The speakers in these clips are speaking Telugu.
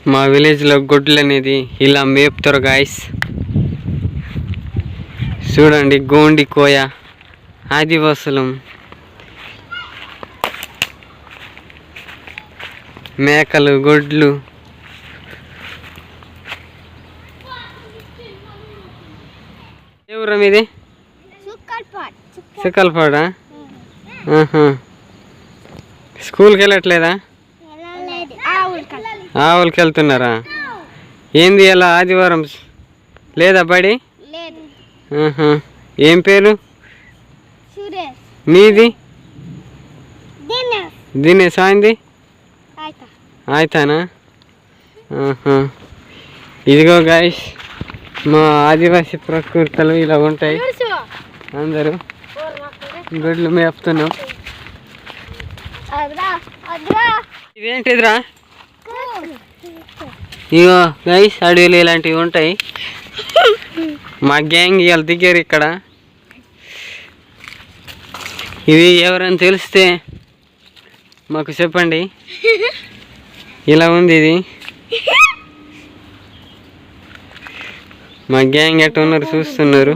మా విలేజ్లో గొడ్లు అనేది ఇలా మేపుతారు గాయస్. చూడండి, గోండి కోయ, ఆదివాసులం, మేకలు, గొడ్లు. ఏ ఊరం ఇది? సుక్కల్పాడా? స్కూల్కి వెళ్ళట్లేదా? ఆవులకి వెళ్తున్నారా? ఏంది ఎలా ఆదివారం లేదా బడి? ఏం పేరు మీది? దినేష్. ఆయనది ఆయతానా? ఇదిగో గాయస్, మా ఆదివాసీ ప్రకృతులు ఇలా ఉంటాయి. అందరూ గొడ్లు మేపుతున్నాం. ఇదేంటిదిరా? ఇగో గైస్, అడవిలు ఇలాంటివి ఉంటాయి. మా గ్యాంగ్ ఇవాళ దిగారు ఇక్కడ. ఇవి ఎవరైనా తెలిస్తే మాకు చెప్పండి. ఇలా ఉంది ఇది. మా గ్యాంగ్ ఎట్ట ఉన్నారు చూస్తున్నారు.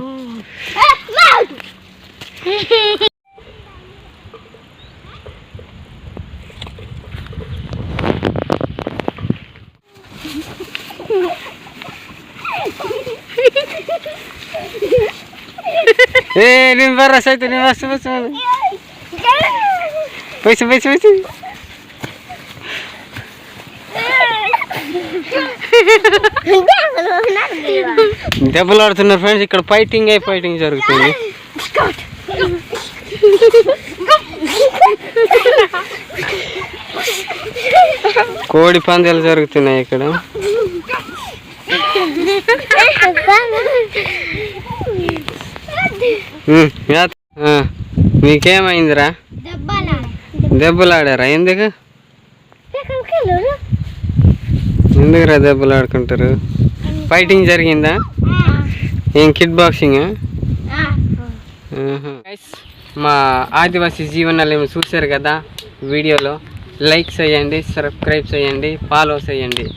నేను బర్రస్ అయితే నేను వస్తు పైసా పైసా పైసా. దెబ్బలు ఆడుతున్నారు ఫ్రెండ్స్. ఇక్కడ ఫైటింగ్ జరుగుతుంది. కోడి పందాలు జరుగుతున్నాయి ఇక్కడ. మీకేమైందిరా? దెబ్బలు ఆడారా? ఎందుకురా దెబ్బలు ఆడుకుంటారు? ఫైటింగ్ జరిగిందా? ఏం కిడ్ బాక్సింగ్? మా ఆదివాసీ జీవనాలు ఏమో చూశారు కదా వీడియోలో. లైక్ చేయండి, సబ్స్క్రైబ్ చేయండి, ఫాలో చేయండి.